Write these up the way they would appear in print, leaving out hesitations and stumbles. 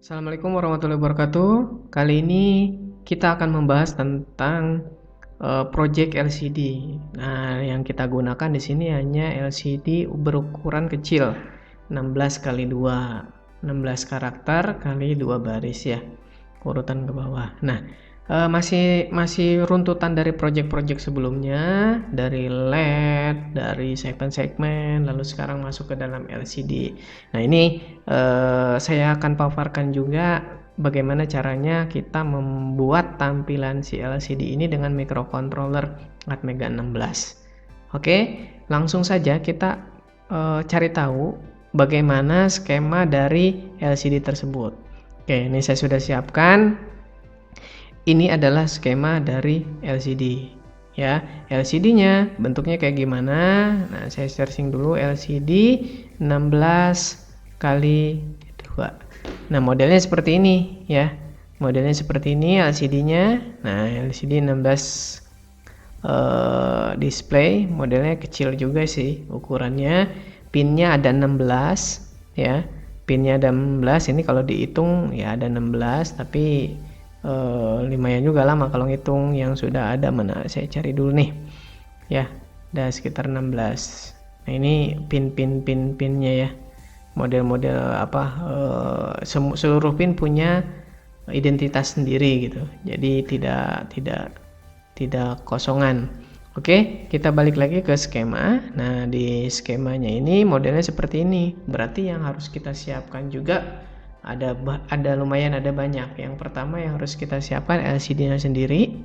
Assalamualaikum warahmatullahi wabarakatuh. Kali ini kita akan membahas tentang project LCD. Nah, yang kita gunakan di sini hanya LCD berukuran kecil, 16 kali 2, 16 karakter kali 2 baris ya, urutan ke bawah. Nah, masih runtutan dari project-project sebelumnya, dari LED, dari segmen-segmen, lalu sekarang masuk ke dalam LCD. Nah, ini saya akan paparkan juga bagaimana caranya kita membuat tampilan si LCD ini dengan microcontroller Atmega 16. Oke, langsung saja kita cari tahu bagaimana skema dari LCD tersebut. Oke, ini saya sudah siapkan. Ini adalah skema dari LCD ya. LCD-nya bentuknya kayak gimana? Nah, saya searching dulu LCD 16 kali 2. Nah, modelnya seperti ini ya. Modelnya seperti ini LCD-nya. Nah, LCD 16 display, modelnya kecil juga sih ukurannya. Pinnya ada 16 ya. Pinnya ada 16. Ini kalau dihitung ya ada 16, tapi lumayan juga lama kalau ngitung yang sudah ada. Mana saya cari dulu nih ya, ada sekitar 16. Nah, ini pinnya ya, model-model apa, seluruh pin punya identitas sendiri gitu, jadi tidak kosongan. Oke, kita balik lagi ke skema. Nah, di skemanya ini modelnya seperti ini, berarti yang harus kita siapkan juga ada lumayan, ada banyak. Yang pertama yang harus kita siapkan LCD-nya sendiri.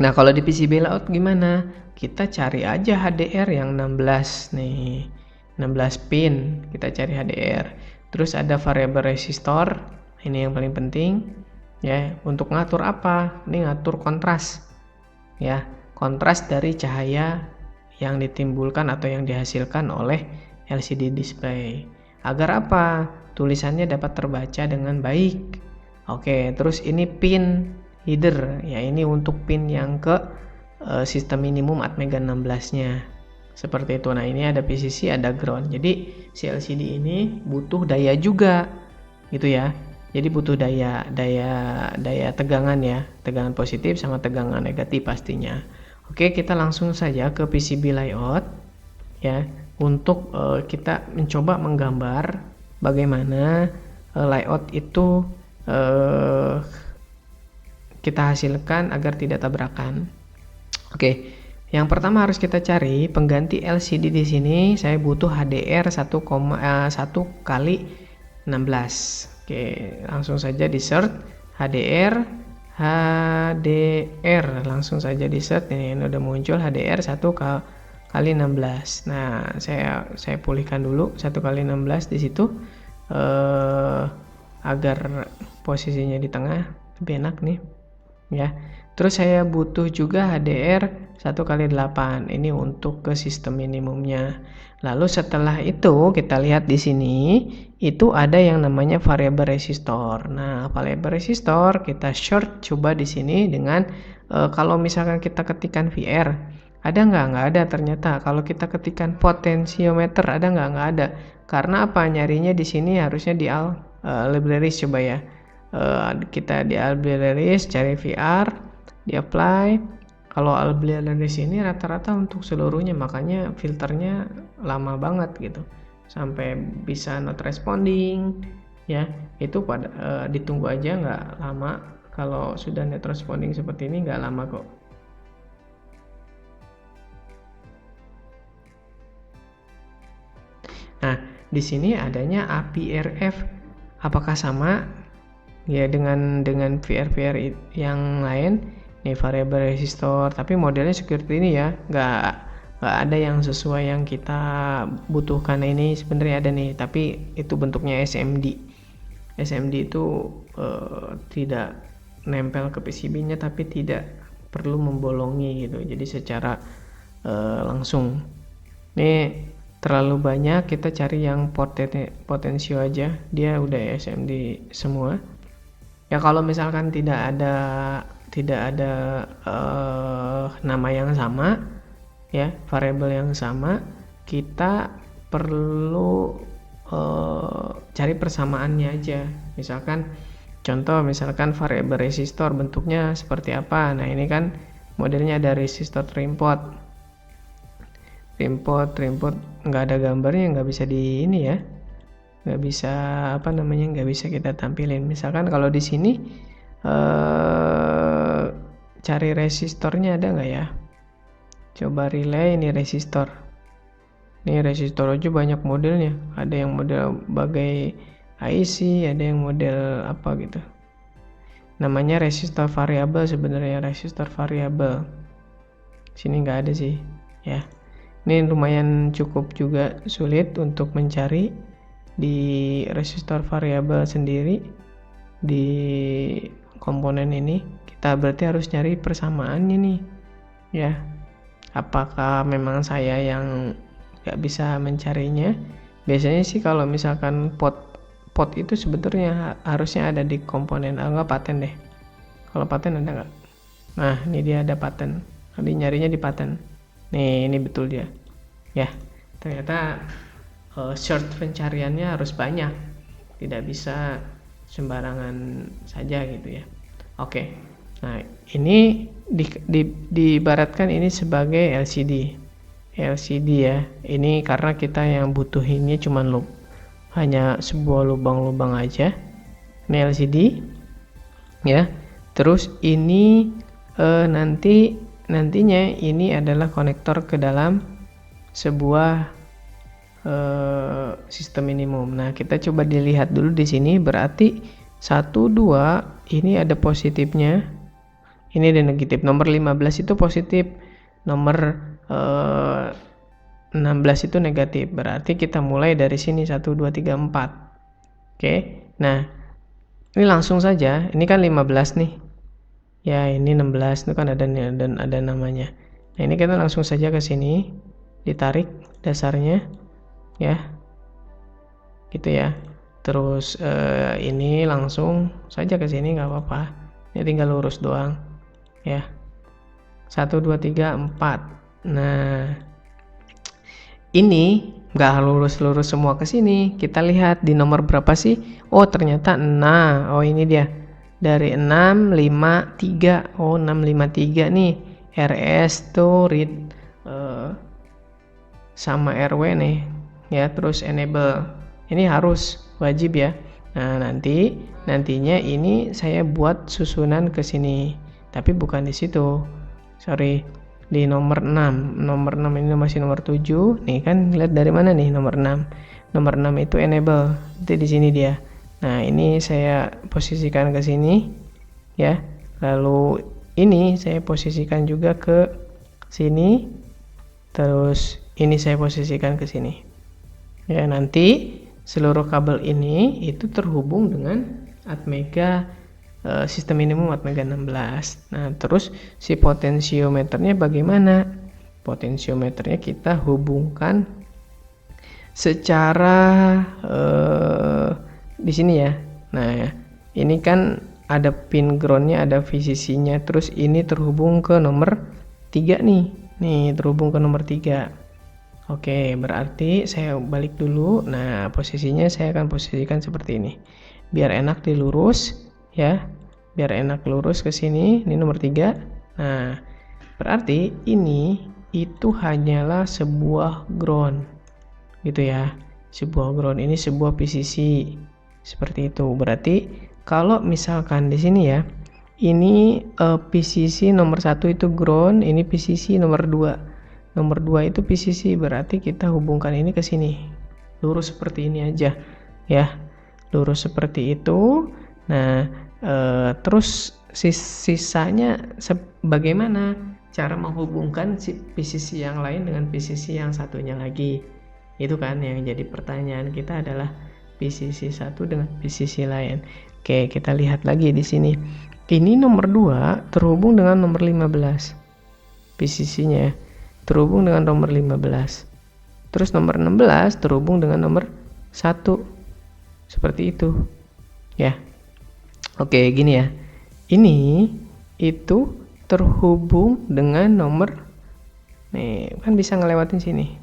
Nah, kalau di PCB layout gimana? Kita cari aja HDR yang 16 nih. 16 pin, kita cari HDR. Terus ada variable resistor. Ini yang paling penting ya. Untuk ngatur apa? Ini ngatur kontras. Ya, kontras dari cahaya yang ditimbulkan atau yang dihasilkan oleh LCD display. Agar apa? Tulisannya dapat terbaca dengan baik. Oke, terus ini pin header ya, ini untuk pin yang ke sistem minimum Atmega 16-nya. Seperti itu. Nah, ini ada PCC, ada ground. Jadi si LCD ini butuh daya juga gitu ya. Jadi butuh daya tegangan ya, tegangan positif sama tegangan negatif pastinya. Oke, kita langsung saja ke PCB layout ya, untuk kita mencoba menggambar bagaimana layout itu kita hasilkan agar tidak tabrakan. Oke, yang pertama harus kita cari pengganti LCD di sini. Saya butuh HDR 1 kali 16. Oke, langsung saja di search HDR, langsung saja di search. Ini udah muncul HDR 1 kali 16. Nah, saya pulihkan dulu 1 kali 16 di situ agar posisinya di tengah lebih enak nih ya. Terus saya butuh juga HDR 1 kali 8. Ini untuk ke sistem minimumnya. Lalu setelah itu kita lihat di sini itu ada yang namanya variable resistor. Nah, variable resistor kita short coba di sini dengan kalau misalkan kita ketikkan VR, ada nggak ada ternyata. Kalau kita ketikkan potentiometer, ada nggak ada. Karena apa? Nyarinya di sini harusnya di libraries. Coba ya, kita di libraries cari VR, di apply. Kalau libraries ini rata-rata untuk seluruhnya, makanya filternya lama banget gitu, sampai bisa not responding ya. Itu pada ditunggu aja, nggak lama. Kalau sudah not responding seperti ini nggak lama kok. Nah, di sini adanya API RF. Apakah sama ya dengan VR yang lain? Nih variable resistor, tapi modelnya seperti ini ya. Nggak ada yang sesuai yang kita butuhkan. Ini sebenarnya ada nih, tapi itu bentuknya SMD. SMD itu tidak nempel ke PCB-nya, tapi tidak perlu membolongi gitu. Jadi secara langsung. Ini terlalu banyak, kita cari yang potensio aja, dia udah SMD semua ya. Kalau misalkan tidak ada nama yang sama ya, variabel yang sama, kita perlu cari persamaannya aja. Misalkan contoh, misalkan variabel resistor bentuknya seperti apa. Nah, ini kan modelnya ada resistor trimpot nggak ada gambarnya, nggak bisa di ini ya, nggak bisa nggak bisa kita tampilin. Misalkan kalau di sini cari resistornya ada nggak ya, coba relay. Ini resistor aja banyak modelnya, ada yang model bagai IC, ada yang model apa gitu, namanya resistor variabel. Sebenarnya resistor variabel sini nggak ada sih ya. Ini lumayan cukup juga sulit untuk mencari di resistor variabel sendiri di komponen ini. Kita berarti harus nyari persamaannya nih ya. Apakah memang saya yang nggak bisa mencarinya? Biasanya sih kalau misalkan pot itu sebetulnya harusnya ada di komponen, enggak paten deh. Kalau paten ada nggak? Nah, ini dia ada paten. Tadi nyarinya di paten. Nih, ini betul dia. Ya, ternyata search pencariannya harus banyak. Tidak bisa sembarangan saja gitu ya. Oke. Nah, ini diibaratkan ini sebagai LCD ya. Ini karena kita yang butuh ini cuma hanya sebuah lubang-lubang aja. Ini LCD ya. Terus ini nantinya ini adalah konektor ke dalam sebuah sistem minimum. Nah, kita coba dilihat dulu di sini. Berarti 1, 2 ini ada positifnya, ini ada negatif. Nomor 15 itu positif, nomor 16 itu negatif. Berarti kita mulai dari sini 1, 2, 3, 4. Oke. Nah, ini langsung saja. Ini kan 15 nih. Ya, ini 16 itu kan ada namanya. Nah, ini kita langsung saja ke sini, ditarik dasarnya ya. Gitu ya. Terus ini langsung saja ke sini, nggak apa-apa. Ini tinggal lurus doang ya. 1, 2, 3, 4. Nah, ini nggak lurus-lurus semua ke sini. Kita lihat di nomor berapa sih? Oh, ternyata 6. Oh, ini dia. Dari 6, 5, 3. Oh, 6, 5, 3 nih. RS tuh read sama RW nih. Ya, terus enable. Ini harus wajib ya. Nah, nantinya ini saya buat susunan ke sini. Tapi bukan di situ. Sorry. Di nomor 6 ini masih nomor 7 nih kan, lihat dari mana nih nomor 6 itu enable, itu di sini dia. Nah, ini saya posisikan ke sini ya, lalu ini saya posisikan juga ke sini, terus ini saya posisikan ke sini ya. Nanti seluruh kabel ini itu terhubung dengan Atmega sistem minimum Atmega 16. Nah, terus si potensiometernya bagaimana? Potensiometernya kita hubungkan secara di sini ya. Nah, ini kan ada pin groundnya, ada VCC-nya, terus ini terhubung ke nomor 3 nih. Nih, terhubung ke nomor 3. Oke, berarti saya balik dulu. Nah, posisinya saya akan posisikan seperti ini. Biar enak dilurus ya, biar enak lurus ke sini. Ini nomor 3. Nah, berarti ini itu hanyalah sebuah ground gitu ya, sebuah ground. Ini sebuah PCC seperti itu. Berarti kalau misalkan di sini ya, ini PCC nomor 1 itu ground, ini PCC nomor 2 itu PCC. Berarti kita hubungkan ini ke sini, lurus seperti ini aja ya, lurus seperti itu. Nah, terus sisanya bagaimana cara menghubungkan si PCC yang lain dengan PCC yang satunya lagi? Itu kan yang jadi pertanyaan kita, adalah PCC satu dengan PCC lain. Oke, kita lihat lagi di sini. Ini nomor 2 terhubung dengan nomor 15. PCC-nya terhubung dengan nomor 15. Terus nomor 16 terhubung dengan nomor 1. Seperti itu. Ya. Oke, gini ya. Ini itu terhubung dengan nomor, nih kan bisa ngelewatin sini.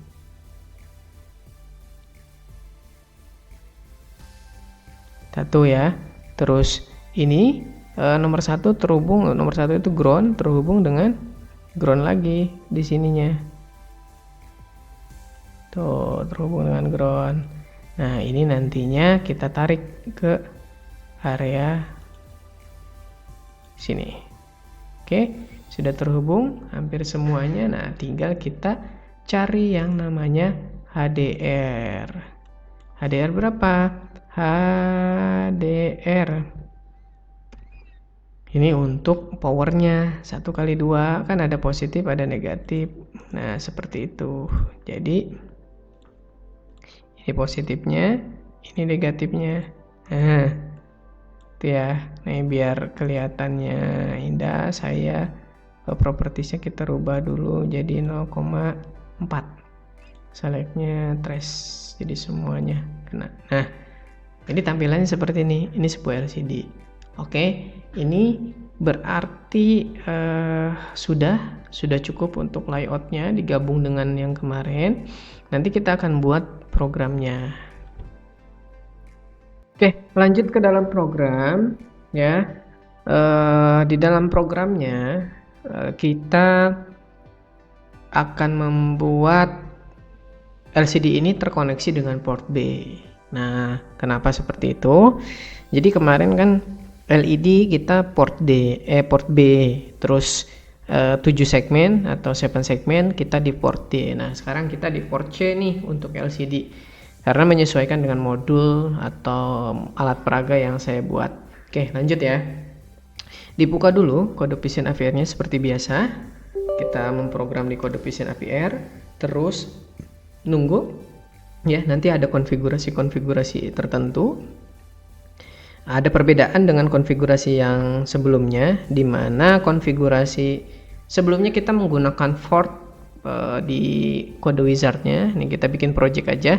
satu ya. Terus ini nomor 1 terhubung, nomor 1 itu ground terhubung dengan ground lagi di sininya. Tuh, terhubung dengan ground. Nah, ini nantinya kita tarik ke area sini. Oke, sudah terhubung hampir semuanya. Nah, tinggal kita cari yang namanya HDR. HDR berapa? HDR. Ini untuk powernya 1/2, kan ada positif ada negatif. Nah, seperti itu. Jadi ini positifnya, ini negatifnya. Nah, itu ya. Nah, biar kelihatannya indah, saya propertiesnya kita rubah dulu jadi 0,4. Selectnya trash, jadi semuanya kena. Nah, ini tampilannya seperti ini. Ini sebuah LCD. Oke, ini berarti sudah cukup untuk layoutnya digabung dengan yang kemarin. Nanti kita akan buat programnya. Oke, lanjut ke dalam program ya. Di dalam programnya kita akan membuat LCD ini terkoneksi dengan port B. Nah, kenapa seperti itu? Jadi kemarin kan LED kita port B, terus 7 segmen atau 7 segmen kita di port D. Nah, sekarang kita di port C nih untuk LCD. Karena menyesuaikan dengan modul atau alat peraga yang saya buat. Oke, lanjut ya. Dibuka dulu kode Vision AVR-nya seperti biasa. Kita memprogram di kode Vision AVR, terus nunggu ya, nanti ada konfigurasi tertentu. Ada perbedaan dengan konfigurasi yang sebelumnya, di mana konfigurasi sebelumnya kita menggunakan Ford di kode wizardnya. Ini kita bikin project aja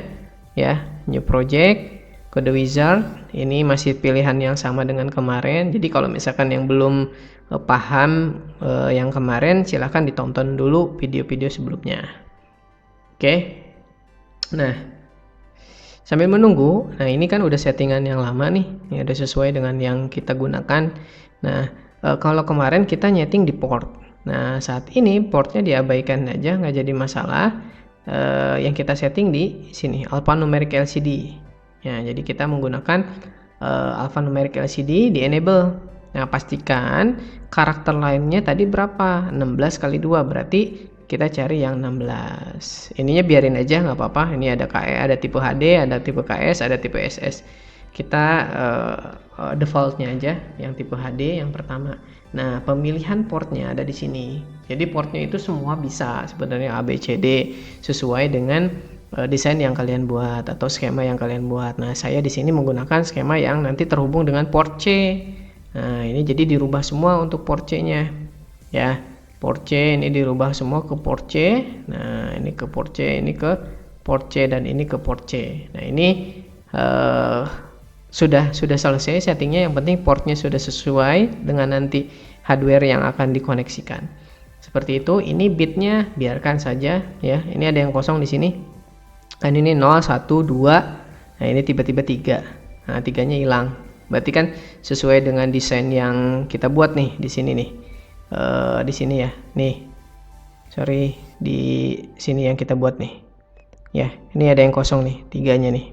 ya, new project, kode wizard. Ini masih pilihan yang sama dengan kemarin. Jadi kalau misalkan yang belum paham yang kemarin, silahkan ditonton dulu video-video sebelumnya. Oke. Nah, sambil menunggu, nah ini kan udah settingan yang lama nih, ya udah sesuai dengan yang kita gunakan. Nah, kalau kemarin kita nyeting di port. Nah, saat ini portnya diabaikan aja, nggak jadi masalah. Yang kita setting di sini, alphanumeric LCD. Ya, jadi kita menggunakan alphanumeric LCD di enable. Nah, pastikan karakter lainnya tadi berapa? 16x2, berarti kita cari yang 16. Ininya biarin aja nggak apa-apa. Ini ada KE, ada tipe HD, ada tipe KS, ada tipe SS. Kita defaultnya aja yang tipe HD yang pertama. Nah, pemilihan portnya ada di sini. Jadi portnya itu semua bisa sebenarnya ABCD sesuai dengan desain yang kalian buat atau skema yang kalian buat. Nah, saya di sini menggunakan skema yang nanti terhubung dengan port C. Nah, ini jadi dirubah semua untuk port C-nya. Ya. Port C ini dirubah semua ke port C. Nah, ini ke port C, ini ke port C, dan ini ke port C. Nah, ini sudah selesai settingnya. Yang penting portnya sudah sesuai dengan nanti hardware yang akan dikoneksikan. Seperti itu. Ini bitnya biarkan saja ya. Ini ada yang kosong di sini. Dan ini 0, 1, 2. Nah, ini tiba-tiba 3. Nah, 3-nya hilang. Berarti kan sesuai dengan desain yang kita buat nih di sini nih. Di sini ya, nih, sorry, di sini yang kita buat nih, ya, ini ada yang kosong nih, 3-nya nih,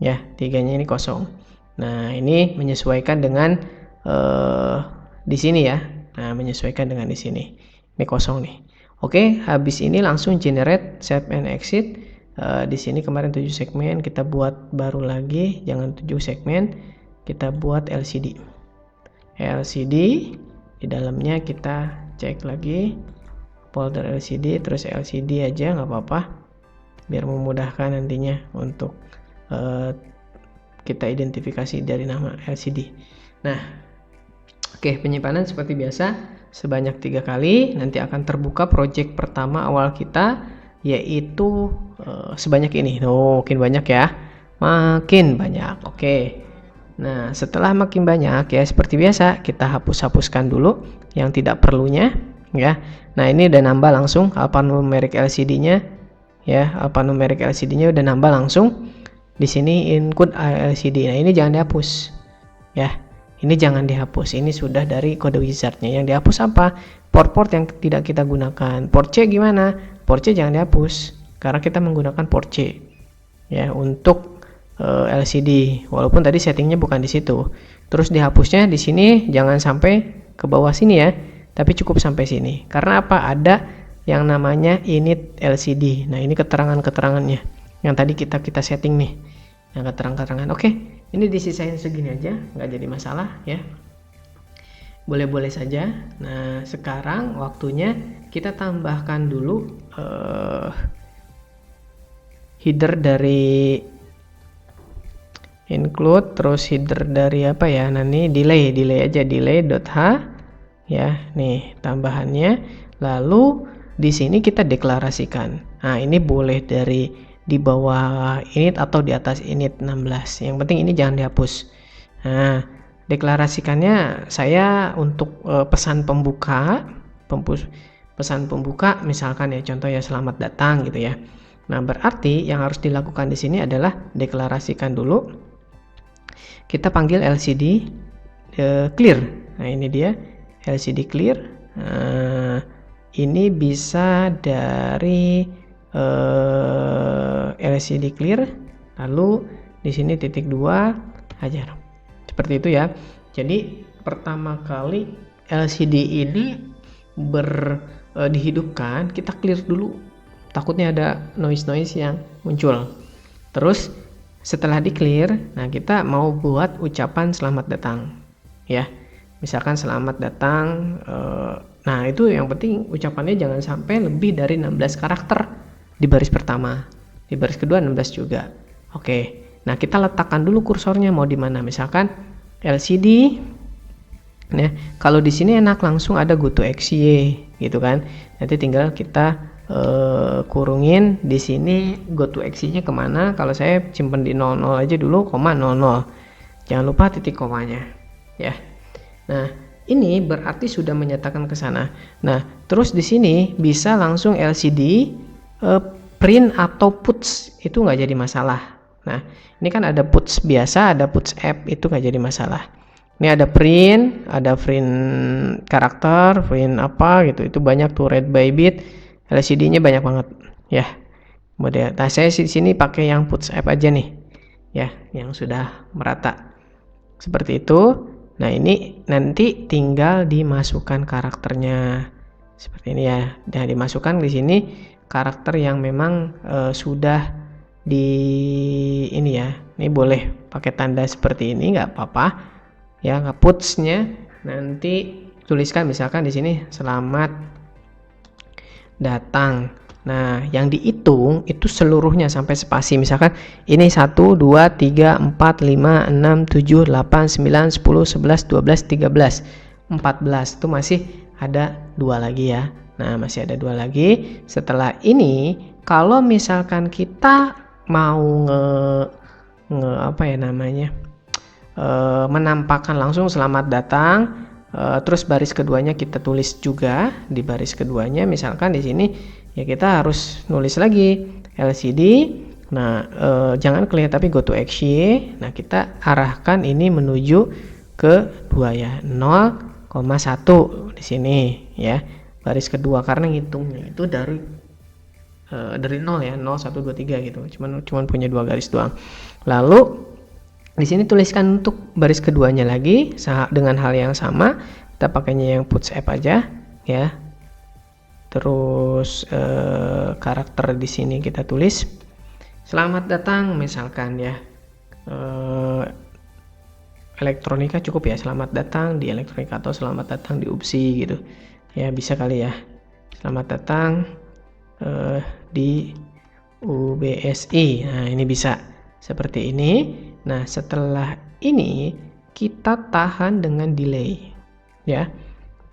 ya, 3-nya ini kosong. Nah, ini menyesuaikan dengan di sini ya. Nah, menyesuaikan dengan di sini, ini kosong nih. Oke, habis ini langsung generate save and exit. Di sini kemarin 7 segmen, kita buat baru lagi, jangan 7 segmen, kita buat LCD. Di dalamnya kita cek lagi folder LCD, terus LCD aja nggak apa-apa, biar memudahkan nantinya untuk kita identifikasi dari nama LCD. Nah, oke, penyimpanan seperti biasa sebanyak 3 kali. Nanti akan terbuka project pertama awal kita, yaitu sebanyak ini. Makin banyak ya, makin banyak. Oke. Nah, setelah makin banyak ya, seperti biasa kita hapuskan dulu yang tidak perlunya ya. Nah, ini udah nambah langsung alphanumeric LCD-nya ya. Alphanumeric LCD-nya udah nambah langsung. Di sini include LCD. Nah, ini jangan dihapus. Ya. Ini jangan dihapus. Ini sudah dari kode wizardnya. Yang dihapus apa? Port-port yang tidak kita gunakan. Port C gimana? Port C jangan dihapus karena kita menggunakan port C. Ya, untuk LCD. Walaupun tadi settingnya bukan di situ. Terus dihapusnya di sini jangan sampai ke bawah sini ya. Tapi cukup sampai sini. Karena apa? Ada yang namanya init LCD. Nah, ini keterangan-keterangannya yang tadi kita setting nih, yang keterangan-keterangan. Oke, ini disisain segini aja, nggak jadi masalah ya, boleh-boleh saja. Nah, sekarang waktunya kita tambahkan dulu header dari include, terus header dari apa ya, nah ini delay aja, delay.h ya, nih tambahannya. Lalu di sini kita deklarasikan. Nah, ini boleh dari di bawah init atau di atas init 16. Yang penting ini jangan dihapus. Nah, deklarasikannya saya untuk pesan pembuka, pesan pembuka misalkan ya, contoh ya selamat datang gitu ya. Nah, berarti yang harus dilakukan di sini adalah deklarasikan dulu. Kita panggil LCD clear. Nah, ini dia LCD clear. Nah, ini bisa dari LCD clear, lalu di sini titik 2 hajar. Seperti itu ya. Jadi pertama kali LCD ini dihidupkan, kita clear dulu. Takutnya ada noise yang muncul. Terus setelah di clear, nah kita mau buat ucapan selamat datang ya. Misalkan selamat datang, nah itu yang penting ucapannya jangan sampai lebih dari 16 karakter di baris pertama, di baris kedua 16 juga. Oke, nah kita letakkan dulu kursornya mau di mana, misalkan LCD. Nah, kalau di sini enak langsung ada go to XY gitu kan. Nanti tinggal kita kurungin di sini go to XY-nya kemana. Kalau saya simpen di 00 aja dulu, koma 00. Jangan lupa titik komanya ya. Nah, ini berarti sudah menyatakan ke sana. Nah, terus di sini bisa langsung LCD print atau puts, itu nggak jadi masalah. Nah, ini kan ada puts biasa, ada puts app, itu nggak jadi masalah. Ini ada print karakter, print apa gitu, itu banyak tuh, read by bit, LCD-nya banyak banget ya. Model. Nah, saya di sini pakai yang puts app aja nih ya, yang sudah merata seperti itu. Nah, ini nanti tinggal dimasukkan karakternya seperti ini ya. Nah, dimasukkan di sini karakter yang memang sudah di ini ya. Ini boleh pakai tanda seperti ini, nggak apa-apa ya. Putsnya nanti tuliskan misalkan di sini selamat datang. Nah, yang dihitung itu seluruhnya sampai spasi. Misalkan ini 1, 2, 3, 4, 5, 6, 7, 8, 9, 10, 11, 12, 13, 14. Itu masih ada 2 lagi ya. Nah, masih ada 2 lagi. Setelah ini, kalau misalkan kita mau menampakkan langsung selamat datang, terus baris keduanya kita tulis juga di baris keduanya. Misalkan di sini ya kita harus nulis lagi LCD. Nah, jangan clear tapi go to XY. Nah, kita arahkan ini menuju ke 2 ya, 0,1 di sini ya. Baris kedua karena ngitungnya itu dari 0 ya, 0, 1, 2, 3 gitu. Cuman punya 2 garis doang. Lalu di sini tuliskan untuk baris keduanya lagi dengan hal yang sama. Kita pakainya yang puts app aja ya. Terus karakter di sini kita tulis selamat datang misalkan ya. Elektronika cukup ya, selamat datang di elektronika atau selamat datang di UPSI gitu ya, bisa kali ya, selamat datang di UBSI. Nah, ini bisa seperti ini. Nah, setelah ini kita tahan dengan delay ya,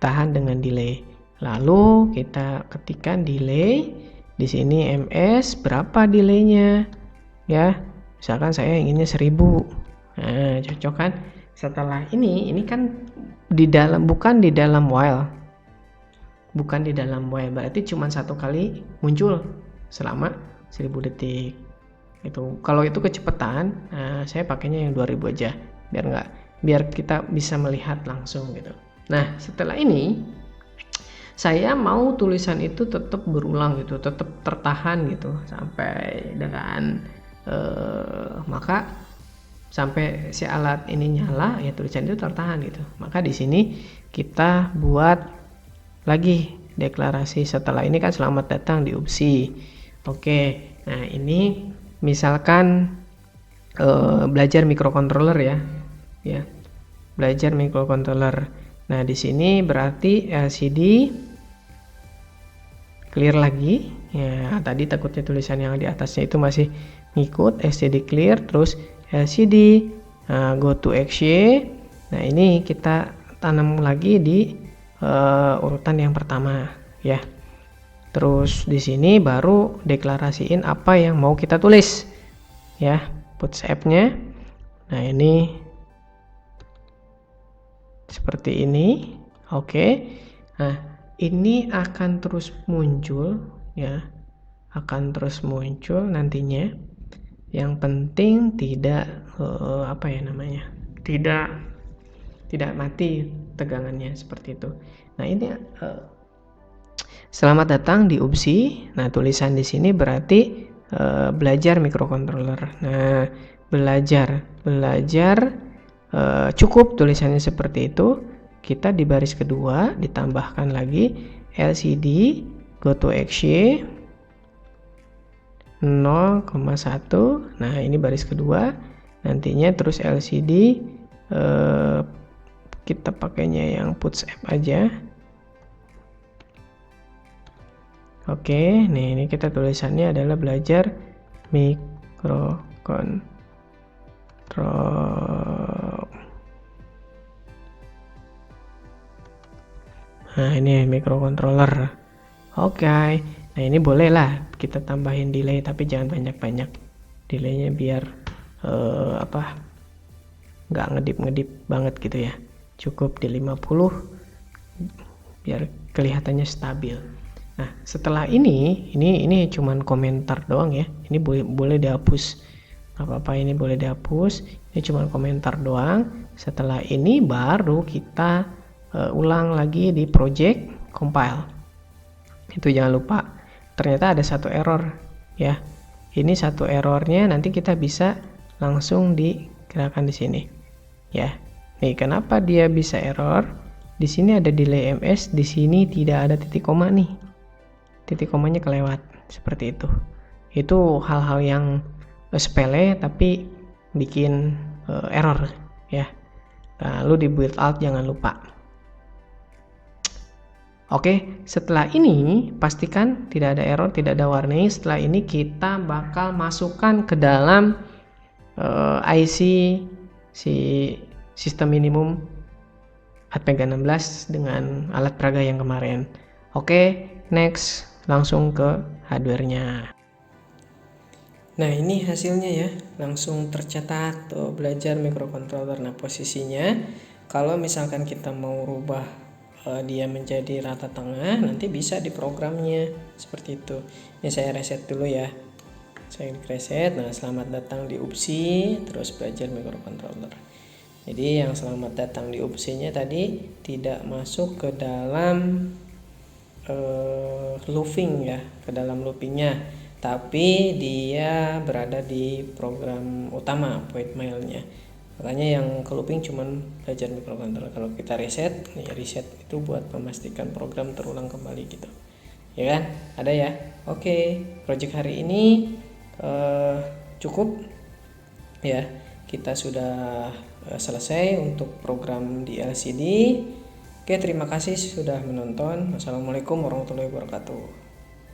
tahan dengan delay. Lalu kita ketikkan delay di sini ms berapa delaynya ya. Misalkan saya inginnya 1000. Nah, cocok kan? Setelah ini kan di dalam, bukan di dalam while. Bukan di dalam while, berarti cuma 1 kali muncul selama 1000 detik. Itu kalau itu kecepatan, saya pakainya yang 2000 aja biar kita bisa melihat langsung gitu. Nah, setelah ini saya mau tulisan itu tetap berulang gitu, tetap tertahan gitu sampai dengan maka sampai si alat ini nyala ya tulisan itu tertahan gitu. Maka di sini kita buat lagi deklarasi. Setelah ini kan selamat datang di UPSI. Oke, nah ini misalkan belajar microcontroller ya belajar microcontroller. Nah di sini berarti LCD clear lagi ya, tadi takutnya tulisan yang di atasnya itu masih ngikut. LCD clear, terus LCD go to XY. Nah ini kita tanam lagi di urutan yang pertama ya. Terus di sini baru deklarasiin apa yang mau kita tulis ya, puts-f-nya. Nah ini seperti ini. Oke. Nah ini akan terus muncul ya, akan terus muncul nantinya. Yang penting tidak tidak mati tegangannya seperti itu. Nah ini selamat datang di UPSI. Nah tulisan di sini berarti belajar microcontroller. Nah belajar cukup tulisannya seperti itu. Kita di baris kedua ditambahkan lagi LCD go to XY 0,1. Nah ini baris kedua. Nantinya terus LCD kita pakainya yang puts F aja. Oke, nih ini kita tulisannya adalah belajar microcontroller. Nah ini microcontroller. Oke. Nah ini boleh lah kita tambahin delay, tapi jangan banyak-banyak delaynya biar nggak ngedip banget gitu ya. Cukup di 50 biar kelihatannya stabil. Nah setelah ini cuman komentar doang ya. Ini boleh dihapus, nggak apa-apa, ini boleh dihapus. Ini cuman komentar doang. Setelah ini baru kita ulang lagi di project compile. Itu jangan lupa. Ternyata ada satu error ya. Ini satu errornya nanti kita bisa langsung digerakkan di sini ya. Nih kenapa dia bisa error? Di sini ada delay ms, di sini tidak ada titik koma nih. Titik komanya kelewat seperti itu. Itu hal-hal yang sepele tapi bikin error ya. Lalu di build out jangan lupa. Oke, setelah ini pastikan tidak ada error, tidak ada warning. Setelah ini kita bakal masukkan ke dalam IC si sistem minimum Atmega 16 dengan alat peraga yang kemarin. Oke, next langsung ke hardware-nya. Nah ini hasilnya ya, langsung tercetak tuh belajar microcontroller. Nah posisinya kalau misalkan kita mau rubah dia menjadi rata tengah, nanti bisa di programnya seperti itu. Ini saya reset dulu ya, saya reset. Nah selamat datang di UPSI, terus belajar microcontroller. Jadi yang selamat datang di UPSI-nya tadi tidak masuk ke dalam looping ya, ke dalam loopingnya, tapi dia berada di program utama voidmail-nya. Makanya yang ke looping cuman belajar microcontroller. Kalau kita reset, ya reset itu buat memastikan program terulang kembali gitu. Ya kan? Ada ya? Oke, project hari ini cukup ya. Kita sudah selesai untuk program di LCD. Oke, terima kasih sudah menonton. Wassalamualaikum warahmatullahi wabarakatuh.